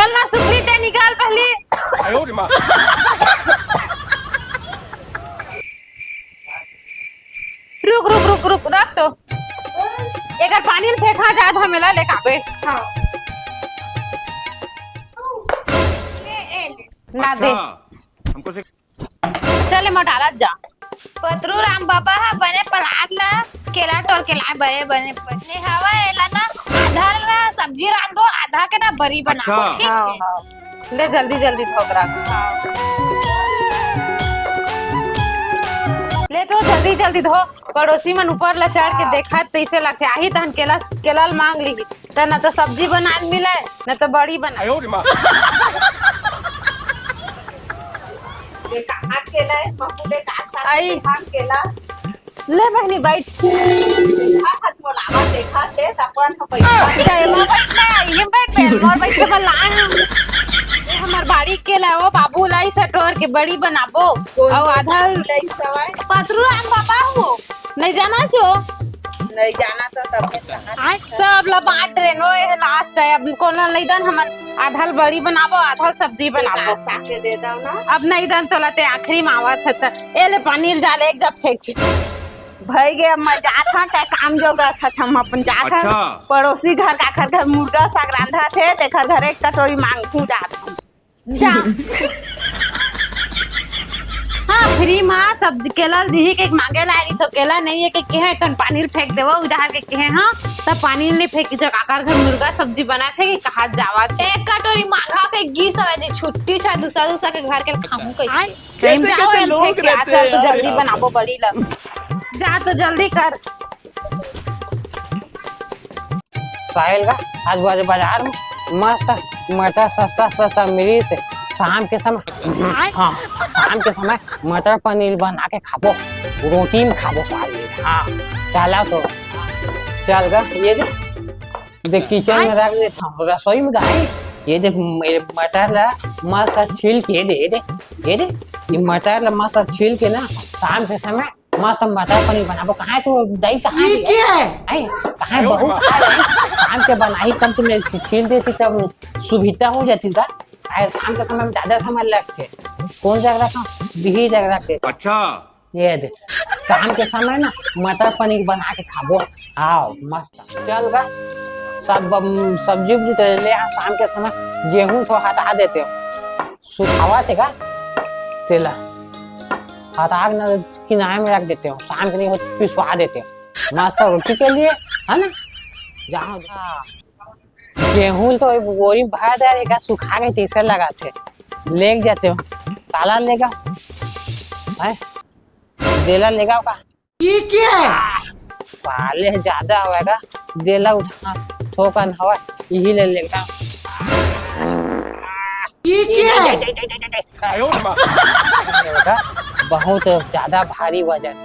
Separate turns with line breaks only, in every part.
चल ना सुखली ते निकाल पहले। रुक रुक रुक रुक रख तो एक पानी में फेंका जा धमेला ले काबे।
हाँ
ना दे
हमको से
चले मटाला जा।
पतरू राम बाबा हा बने पलाट ला केला टोर केला बने बने पत्नी हवा एला ना आधा ना सब्जी रांधो आधा के ना बरी बनाओ
अच्छा।
ठीक
हाँ
है।
हाँ ले जल्दी जल्दी ठोकरा ले तो जल्दी जल्दी धो। पड़ोसी मन ऊपर ला चढ़ के देखा तैसे लगते आही तहन केला केला मांग ली तो न तो सब्जी बना मिले न तो बड़ी बना।
कहाँ केला है मकुले का
आई
केला
ले बहनी बैठ
हाथ बोलावा देखा से तपन पैसा
ये बैठ पे मोर बैठ के बल्ला ये हमार बाड़ी केला वो बाबू लाई सटोर के बड़ी बनाबो और आधा
पतरू राम बाबा हो
नहीं जाना छो
नहीं जाना तो तब
सब ला बांट रहे नो ये लास्ट है अब कोनो नहीं दन हमन आधा बड़ी बनाबो आधा सब्जी बनाबो
साके दे दो ना
अब नहीं दन तो लते आखिरी मावत है ए ले पानी डाले एक जब फेंक
भाई गे मैं जात था का काम जो था हम अपन जात था
अच्छा।
पड़ोसी घर का घर मुर्गा साग रांधा थे ते घर एक कटोरी मांगू जात
जा हाँ फ्री माँ सब्जी केला दी के मांगे लागी तो केला नहीं है कि कहे कन पानी फेंक देवो उधार के कहे हाँ तब पानी नहीं फेंकी जो काकर घर मुर्गा सब्जी बना थे कि कहा जावा
एक कटोरी मांगा के घी सवे जी छुट्टी छा दूसरा दूसरा के घर के खाऊं कैसे
कैसे कैसे लोग रहते हैं तो जल्दी बनाबो बड़ी ला जा तो जल्दी कर।
साहिल का आज बाजार में मस्त मटर सस्ता सस्ता मिली से शाम के समय हाँ शाम के समय मटर पनीर बना के खाबो रोटी में खाबो साहिल। हाँ चला तो चल गा ये जो देख किचन में रख दे रसोई में गाय ये देख मटर ला मस्त छील के दे ये मटर ला मस्त छील के ना शाम के समय मस्त मटर पनीर बनाबो। कहाँ तू दही कहाँ है कहाँ बहू शाम के बनाई तब तुमने छील देती तब सुविधा हो जाती था। शाम के समय में ज्यादा समय लगते कौन जगह रखा दही जगह रखते।
अच्छा
ये दे शाम के समय ना मटर पनीर बना के खाबो। आओ मस्त चल गा सब सब्जी उब्जी तो ले आओ। शाम के समय गेहूं तो हटा देते हो सुखावा थे का तेला हटा के किनारे में रख देते हो शाम के नहीं हो पिसवा देते हो मस्त रोटी के लिए है ना। जाओ गेहूं तो बोरी भर देगा सुखा के तीसरे लगाते ले जाते हो काला लेगा है देला लेगा का
ये क्या है
साले ज्यादा होएगा देला उठा ठोकन हवा यही ले लेगा।
ये क्या है
बहुत ज्यादा भारी वजन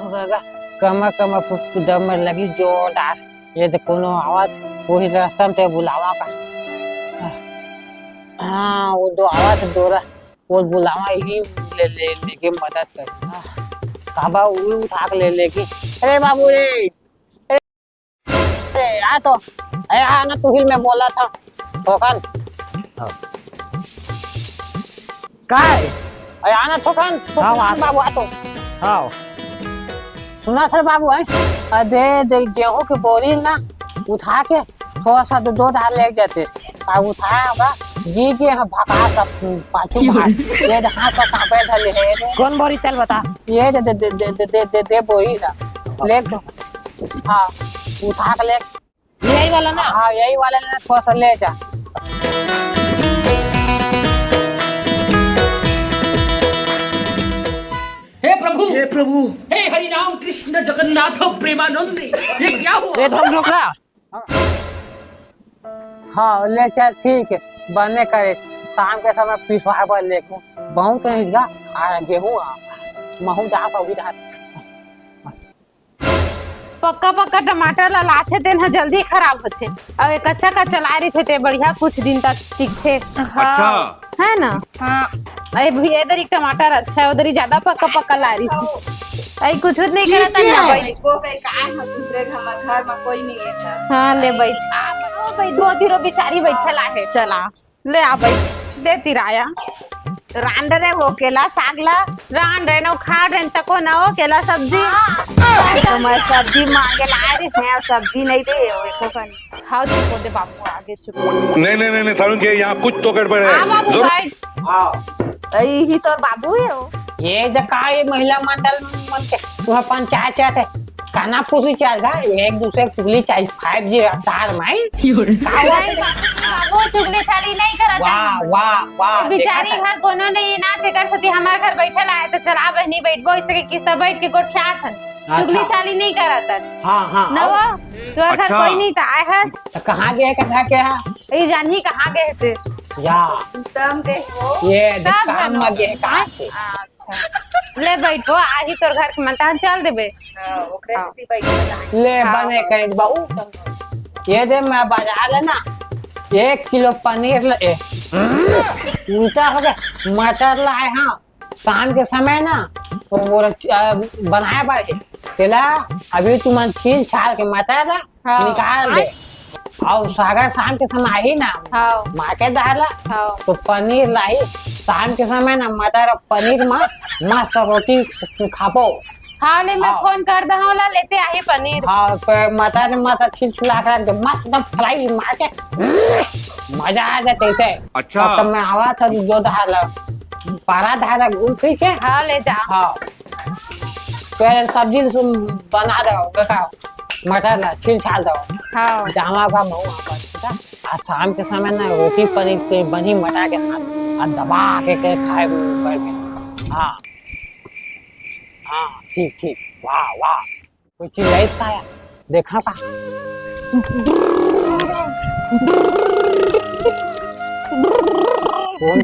होगा कमर कमर दम में लगी जोरदार। ये तो कोनो आवाज वही रास्ता में बुलावा का हाँ वो दो आवाज दोरा वो बुलावा ही लेके मदद कर काबा उठा के ले लेगी। अरे बाबू रे अरे आ तो अरे हाँ ना तू ही में बोला था ठोकन अरे आना ठोकन बाबू आ तो हाँ सुना था बाबू है दे गेहूं की बोरी ना उठा के थोड़ा सा दो धार ले जाते उठाया होगा ये के भगा सब पाछू भाग ये हाथ का कांपे धले है कौन बोरी चल बता ये दे बोरी ना ले तो हाँ उठा के ले यही वाला ना हाँ यही वाला ना थोड़ा सा ले जा।
हे प्रभु हे हरि राम कृष्ण जगन्नाथ प्रेमानंद ये क्या हुआ?
ले धोम ढोकला हाँ ले चल ठीक है बनने करे शाम के समय पिसवा पर लेके बहुत कहीं जा आ गेहूं महू जा का उधर
पक्का पक्का टमाटर ला लाथे दिन है जल्दी खराब होते और एक कच्चा का चला रही थे बढ़िया कुछ दिन तक ठीक थे
अच्छा
है ना।
हाँ
अरे भैया इधर ही टमाटर अच्छा है उधर ही ज्यादा पक्का पक्का ला रही थी अरे कुछ नहीं करा था ना भाई
वो कहीं काम है दूसरे घर में कोई नहीं है
हाँ ले भाई भाई दो धीरो बेचारी बैठला है
चला
ले आ भाई देती राया
रांडरे वो केला सागला
रान रहे नो खा रहे तको ना हो केला सब्जी
तो मैं सब्जी मांगे लाए रे हैं सब्जी नहीं दे एको कन
हाँ चुप दे बाबू आगे चुप
नहीं सारुण के यहाँ कुछ तो गड़बड़
हाँ
है
बाबू
जरूर
गाइड
हाँ
ही तोर बाबू है वो
ये जका ये महिला मंडल मन के वह पंचायत है खाना पूछी चाल गा एक दूसरे चुगली चाहिए 5G रफ्तार में
वो चुगली चाली नहीं करत
वाह वाह वाह
बेचारी घर कोनो नहीं ना ते कर सती हमारे घर बैठल आए तो चला बहनी बैठबो इसे किस्त बैठ के गोट साथ चुगली चाली नहीं करत
हाँ हाँ
नवा तो घर
अच्छा।
कोई नहीं था आए है
तो कहाँ गए कथा के है
ये जानही कहाँ गए थे
या
तम के
ये
सब
काम
बनो।
में गए कहाँ थे
अच्छा ले बैठो आही तोर घर के मनता चल देबे
ओकरे से बैठ
ले
हाँ,
बने कहीं बहु ये दे मैं बाजार है ना 1 किलो पनीर ले उल्टा हो गया मटर लाए हाँ शाम के समय ना तो वो बनाया बारे तेला अभी तुम छील छाल के मटर ला
हाँ।
निकाल दे और सागर शाम के समय आई ना
हाँ
माँ के डाला
हाँ
तो पनीर लाई शाम के समय ना मटर और पनीर में मस्त रोटी खापो
हाँ ले मैं
हाँ।
फोन कर दहा वाला लेते आही पनीर
हाँ पे मटर मस्त छिल छुला कर एकदम मस्त एकदम फ्राई मार के मजा आ जाते ऐसे
अच्छा।
और तब मैं आवा था जो धारा पारा धारा घूम फिर के
हाँ ले जा
हाँ पहले सब्जी बना दो देखा मटर ला छिल छाल दो
हाँ
जामा का मऊ आज शाम के समय ना रोटी पनीर के बनी मटर के साथ और दबा के खाए ऊपर में हाँ हाँ ठीक ठीक वाह वाह कोई चीज नहीं खाया देखा का कौन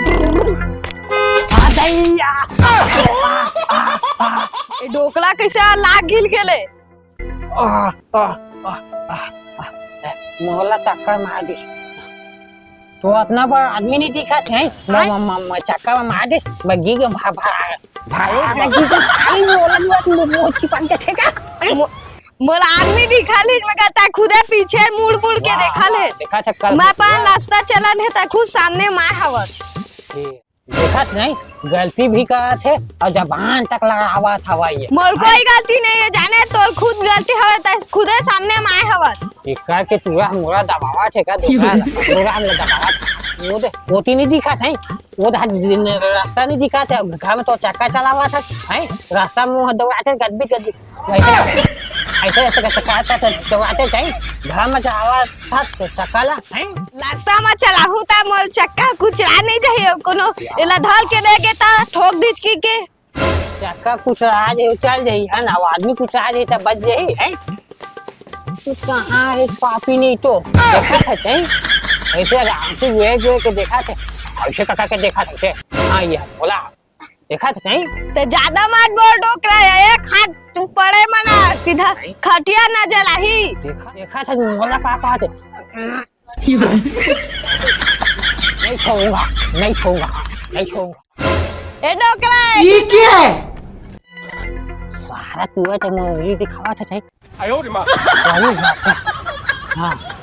आ जाइया
ढोकला कैसे लाग गिल गेले
मोहल्ला टक्कर मार दी तो इतना बड़ा आदमी नहीं दिखा थे चक्कर में मार दी बग्गी के
मोला आदमी दिखा ले मैं कहता खुदे पीछे मुड़ मुड़ के देखा ले
देखा था कल
मैं पान रास्ता चलन है ता खूब सामने माय हवच
देखा था नहीं गलती भी करा थे और जबान तक लगावा था ये
मोर कोई गलती नहीं है जाने तो खुद गलती है ता खुदे सामने माय हवच
इक्का के पूरा मोरा दबावा थे का पूरा हम दबावा वो दे मोती नहीं दिखा था वो रास्ता नहीं दिखा था घर में तो चक्का चला हुआ था है रास्ता में दौड़ाते गड्डी गड्डी ऐसे ऐसे चक्का दौड़ाते चाहिए घर में आवाज साथ चक्का ला है
रास्ता में चलाहू ता मोर चक्का कुचला नहीं जाए कोनो एला धर के दे के ता ठोक दीच के
चक्का कुछ आ जाए चल जाई है ना आदमी कुछ आ जाए तब बच जाई है तू कहाँ है पापी नहीं तो देखा था चाहिए ऐसे आंखें वे के देखा थे ऐसे काका के देखा थे हाँ ये बोला देखा था नहीं
ते ज्यादा मत बोल डोकरा एक हाथ तू पड़े मना सीधा खटिया न जलाही
देखा था बोला काका थे नहीं छोड़ूंगा नहीं छोड़ूंगा नहीं छोड़ूंगा
ए डोकरा
ये क्या है
सारा कुआ तो मैं उंगली दिखावा था चाहिए
आयो रे माँ
वही अच्छा हाँ